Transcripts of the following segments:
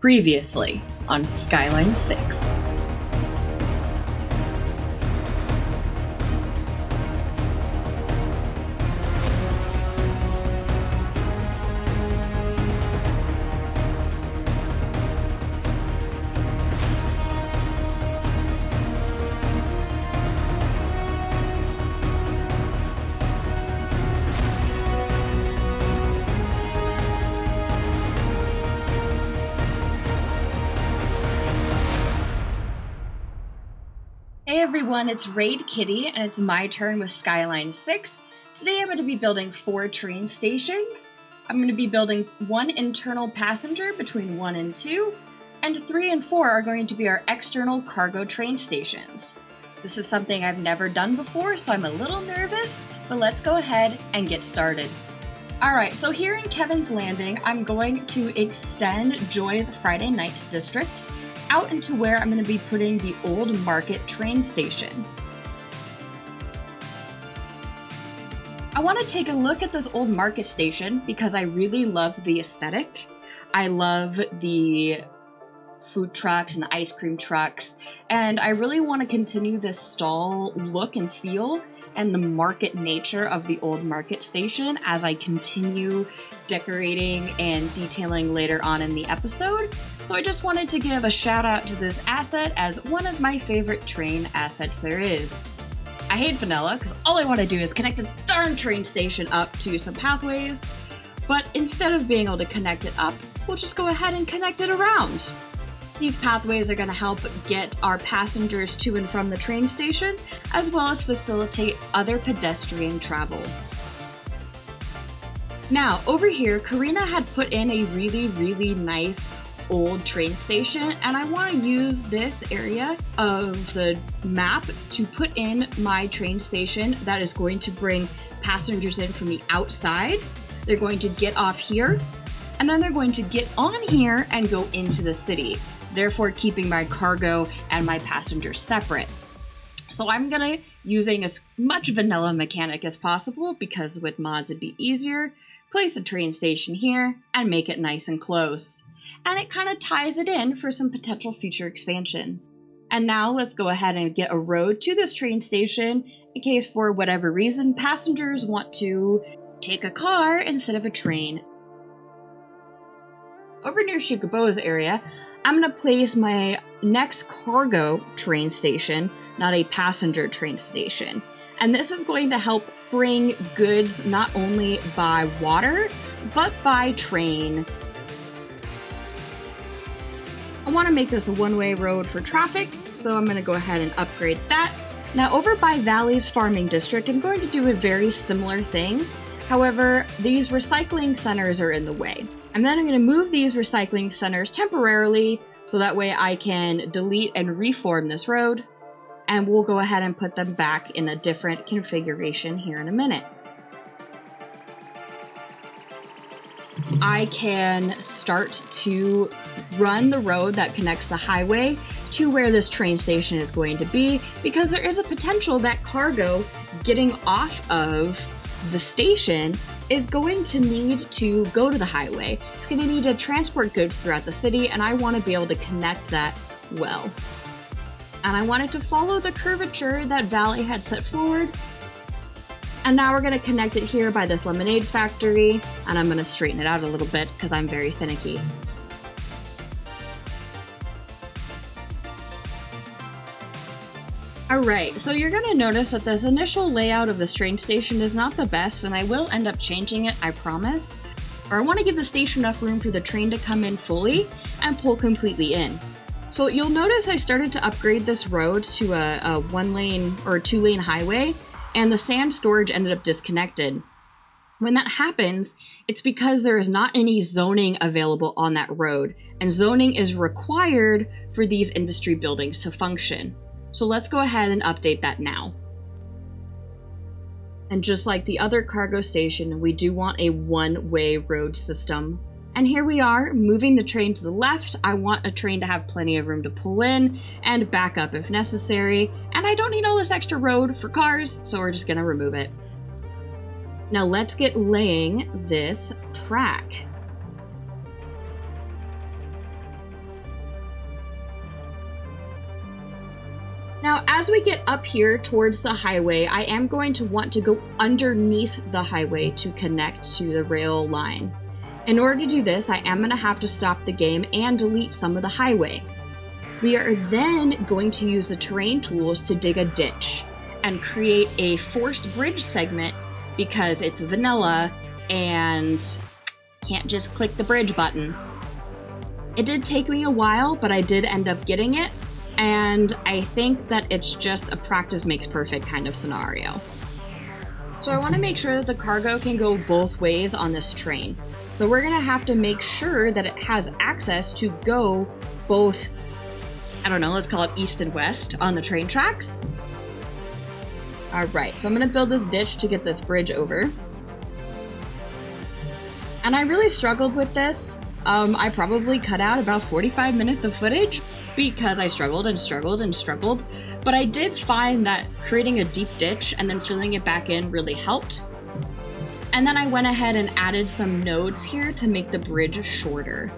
Previously on Skyline 6. Hey everyone, it's Raid Kitty, and it's my turn with Skyline 6. Today I'm going to be building 4 train stations. I'm going to be building 1 internal passenger between 1 and 2, and 3 and 4 are going to be our external cargo train stations. This is something I've never done before, so I'm a little nervous, but let's go ahead and get started. Alright, so here in Kevin's Landing, I'm going to extend Joy's Friday Nights District out into where I'm going to be putting the Old Market train station. I want to take a look at this Old Market station because I really love the aesthetic. I love the food trucks and the ice cream trucks, and I really want to continue this stall look and feel and the market nature of the Old Market station as I continue decorating and detailing later on in the episode. So I just wanted to give a shout out to this asset as one of my favorite train assets there is. I hate vanilla because all I want to do is connect this darn train station up to some pathways, but instead of being able to connect it up, we'll just go ahead and connect it around. These pathways are going to help get our passengers to and from the train station, as well as facilitate other pedestrian travel. Now, over here, Carina had put in a really nice old train station, and I want to use this area of the map to put in my train station that is going to bring passengers in from the outside. They're going to get off here, and then they're going to get on here and go into the city, therefore keeping my cargo and my passengers separate. So I'm gonna using as much vanilla mechanic as possible because with mods it'd be easier. Place a train station here and make it nice and close. And it kind of ties it in for some potential future expansion. And now let's go ahead and get a road to this train station in case for whatever reason passengers want to take a car instead of a train. Over near Shukabo's area, I'm going to place my next cargo train station, not a passenger train station. And this is going to help bring goods not only by water, but by train. I want to make this a one-way road for traffic, so I'm going to go ahead and upgrade that. Now over by Valley's Farming District, I'm going to do a very similar thing. However, these recycling centers are in the way. And then I'm going to move these recycling centers temporarily so that way I can delete and reform this road, and we'll go ahead and put them back in a different configuration here in a minute. I can start to run the road that connects the highway to where this train station is going to be because there is a potential that cargo getting off of the station is going to need to go to the highway. It's going to need to transport goods throughout the city, and I want to be able to connect that well. And I wanted to follow the curvature that Valley had set forward. And now we're going to connect it here by this lemonade factory, and I'm going to straighten it out a little bit because I'm very finicky. Alright, so you're going to notice that this initial layout of this train station is not the best, and I will end up changing it, I promise. Or I want to give the station enough room for the train to come in fully and pull completely in. So you'll notice I started to upgrade this road to a 1-lane or 2-lane highway, and the sand storage ended up disconnected. When that happens, it's because there is not any zoning available on that road, and zoning is required for these industry buildings to function. So let's go ahead and update that now. And just like the other cargo station, we do want a one-way road system. And here we are, moving the train to the left. I want a train to have plenty of room to pull in and back up if necessary. And I don't need all this extra road for cars, so we're just gonna remove it. Now let's get laying this track. Now, as we get up here towards the highway, I am going to want to go underneath the highway to connect to the rail line. In order to do this, I am going to have to stop the game and delete some of the highway. We are then going to use the terrain tools to dig a ditch and create a forced bridge segment because it's vanilla and can't just click the bridge button. It did take me a while, but I did end up getting it, and I think that it's just a practice makes perfect kind of scenario. So I want to make sure that the cargo can go both ways on this train. So we're going to have to make sure that it has access to go both, I don't know, let's call it east and west on the train tracks. All right, so I'm going to build this ditch to get this bridge over. And I really struggled with this. I probably cut out about 45 minutes of footage because I struggled and struggled and struggled. But I did find that creating a deep ditch and then filling it back in really helped. And then I went ahead and added some nodes here to make the bridge shorter.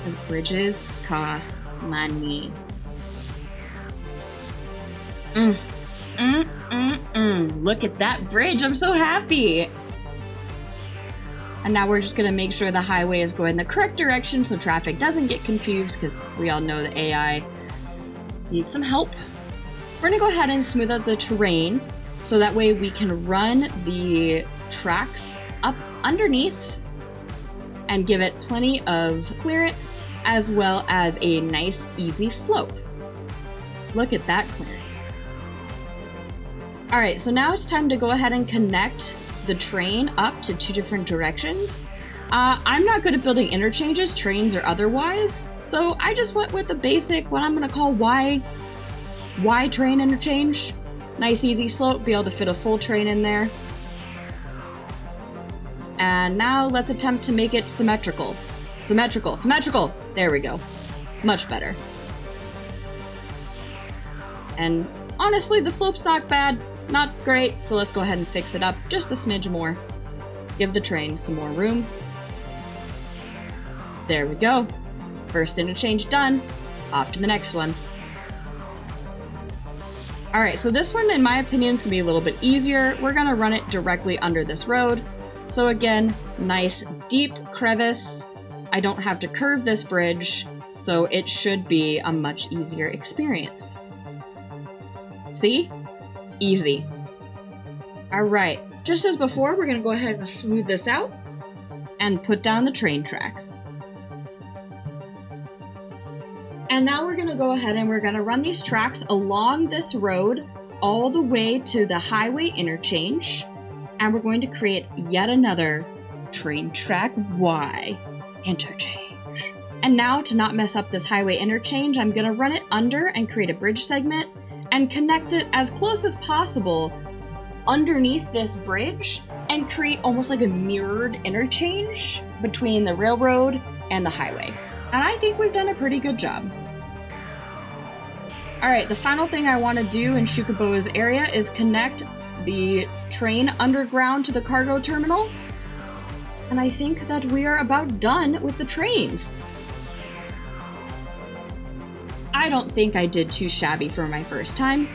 Because bridges cost money. Look at that bridge, I'm so happy. And now we're just gonna make sure the highway is going the correct direction so traffic doesn't get confused, because we all know the AI needs some help. We're gonna go ahead and smooth out the terrain so that way we can run the tracks up underneath and give it plenty of clearance as well as a nice easy slope. Look at that clearance. All right, so now it's time to go ahead and connect the train up to two different directions. I'm not good at building interchanges, trains or otherwise, so I just went with the basic, what I'm gonna call Y train interchange. Nice easy slope, be able to fit a full train in there. And now let's attempt to make it symmetrical. Symmetrical, symmetrical! There we go. Much better. And honestly, the slope's not bad. Not great, so let's go ahead and fix it up just a smidge more. Give the train some more room. There we go. First interchange done. Off to the next one. Alright, so this one, in my opinion, is going to be a little bit easier. We're going to run it directly under this road. So again, nice deep crevice. I don't have to curve this bridge, so it should be a much easier experience. See? Easy. Alright, just as before, we're going to go ahead and smooth this out and put down the train tracks. And now we're going to go ahead and we're going to run these tracks along this road all the way to the highway interchange. And we're going to create yet another train track Y interchange. And now, to not mess up this highway interchange, I'm going to run it under and create a bridge segment and connect it as close as possible underneath this bridge and create almost like a mirrored interchange between the railroad and the highway. And I think we've done a pretty good job. Alright, the final thing I want to do in Shukaboa's area is connect the train underground to the cargo terminal. And I think that we are about done with the trains. I don't think I did too shabby for my first time.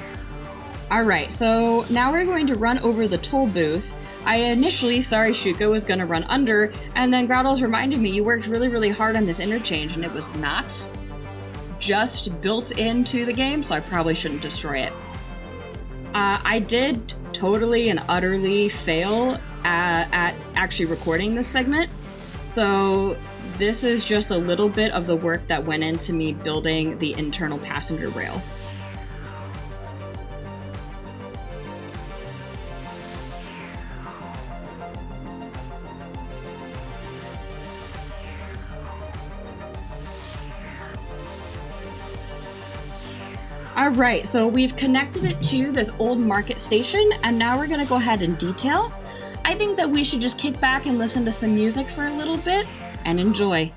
Alright, so now we're going to run over the toll booth. I initially, sorry Shuka, was going to run under, and then Groudles reminded me you worked really, really hard on this interchange, and it was not just built into the game, so I probably shouldn't destroy it. I did totally and utterly fail at actually recording this segment, so this is just a little bit of the work that went into me building the internal passenger rail. Alright, so we've connected it to this old market station, and now we're gonna go ahead and detail. I think that we should just kick back and listen to some music for a little bit and enjoy.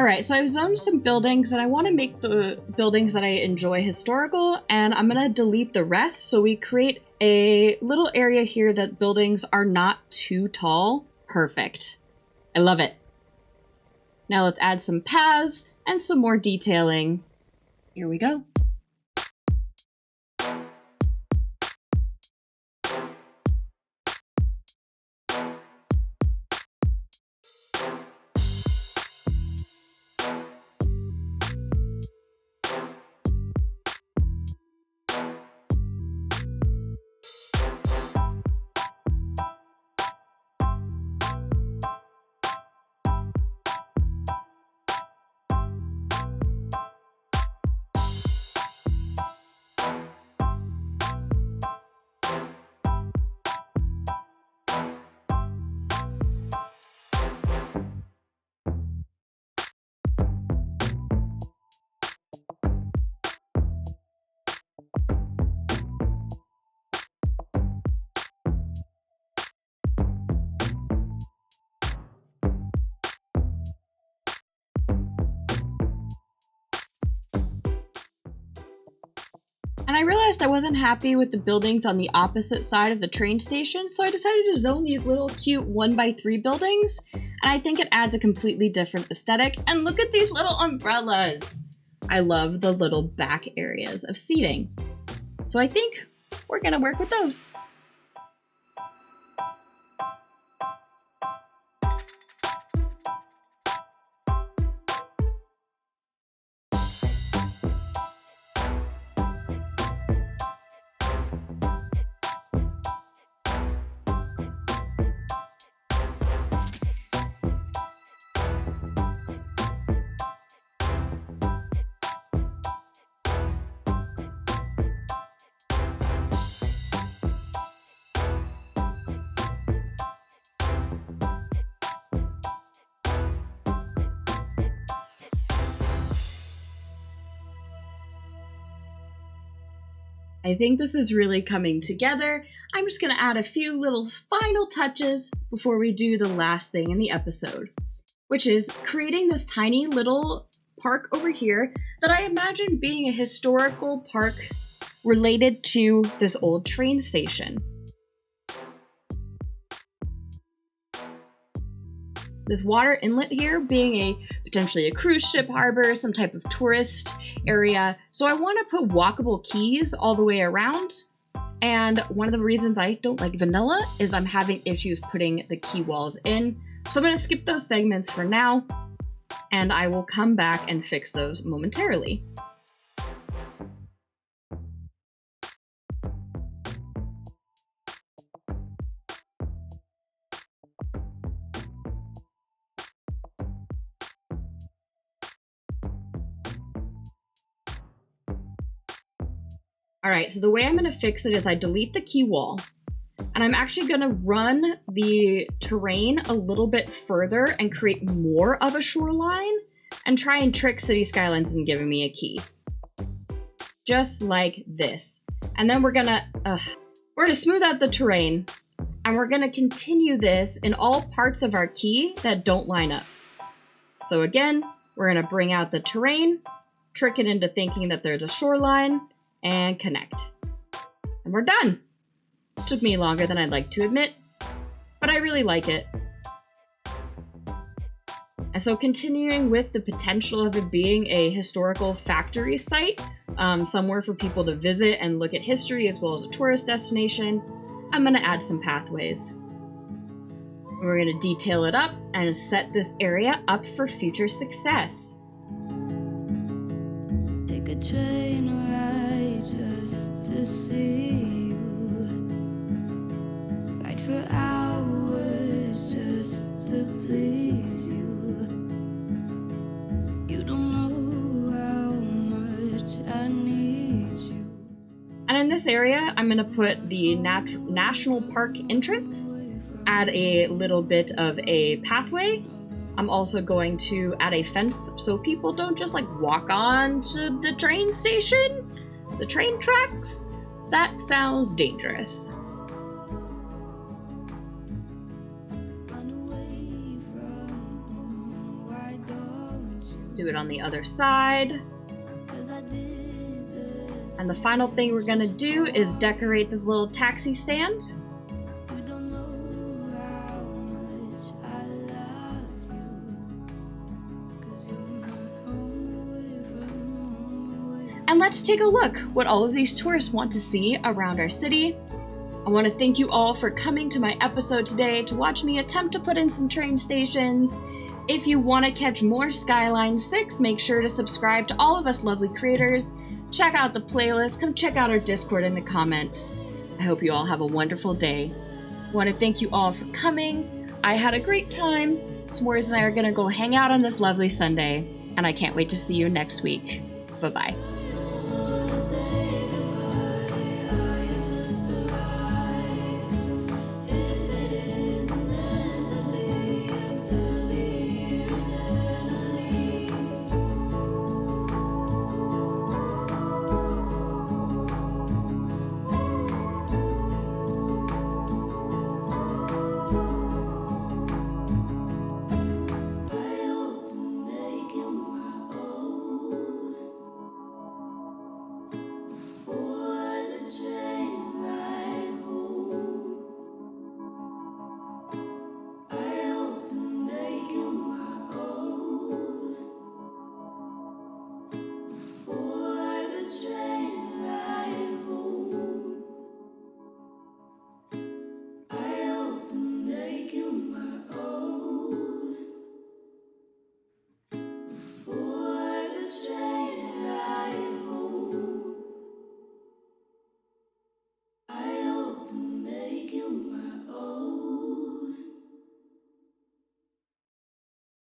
Alright, so I've zoned some buildings and I want to make the buildings that I enjoy historical, and I'm going to delete the rest so we create a little area here that buildings are not too tall. Perfect. I love it. Now let's add some paths and some more detailing. Here we go. And I realized I wasn't happy with the buildings on the opposite side of the train station, so I decided to zone these little cute 1x3 buildings, and I think it adds a completely different aesthetic. And look at these little umbrellas! I love the little back areas of seating. So I think we're gonna work with those. I think this is really coming together. I'm just going to add a few little final touches before we do the last thing in the episode, which is creating this tiny little park over here that I imagine being a historical park related to this old train station. This water inlet here being potentially a cruise ship harbor, some type of tourist area. So I want to put walkable quays all the way around. And one of the reasons I don't like vanilla is I'm having issues putting the quay walls in. So I'm going to skip those segments for now, and I will come back and fix those momentarily. All right, so the way I'm going to fix it is I delete the quay wall, and I'm actually going to run the terrain a little bit further and create more of a shoreline and try and trick City Skylines into giving me a key. Just like this. And then we're going to smooth out the terrain, and we're going to continue this in all parts of our key that don't line up. So again, we're going to bring out the terrain, trick it into thinking that there's a shoreline, and connect. And we're done. It took me longer than I'd like to admit, but I really like it. And so continuing with the potential of it being a historical factory site, somewhere for people to visit and look at history as well as a tourist destination, I'm going to add some pathways. We're going to detail it up and set this area up for future success. Take a train ride just to see you. Ride for hours just to please you. You don't know how much I need you. And in this area, I'm going to put the National Park entrance, add a little bit of a pathway. I'm also going to add a fence so people don't just like walk on to the train station, the train tracks. That sounds dangerous. Run away from home, why don't you? Do it on the other side. And the final thing we're gonna do is decorate this little taxi stand. And let's take a look what all of these tourists want to see around our city. I want to thank you all for coming to my episode today to watch me attempt to put in some train stations. If you want to catch more Skyline6, make sure to subscribe to all of us lovely creators. Check out the playlist, come check out our Discord in the comments. I hope you all have a wonderful day. I want to thank you all for coming. I had a great time. S'mores and I are going to go hang out on this lovely Sunday, and I can't wait to see you next week. Bye-bye.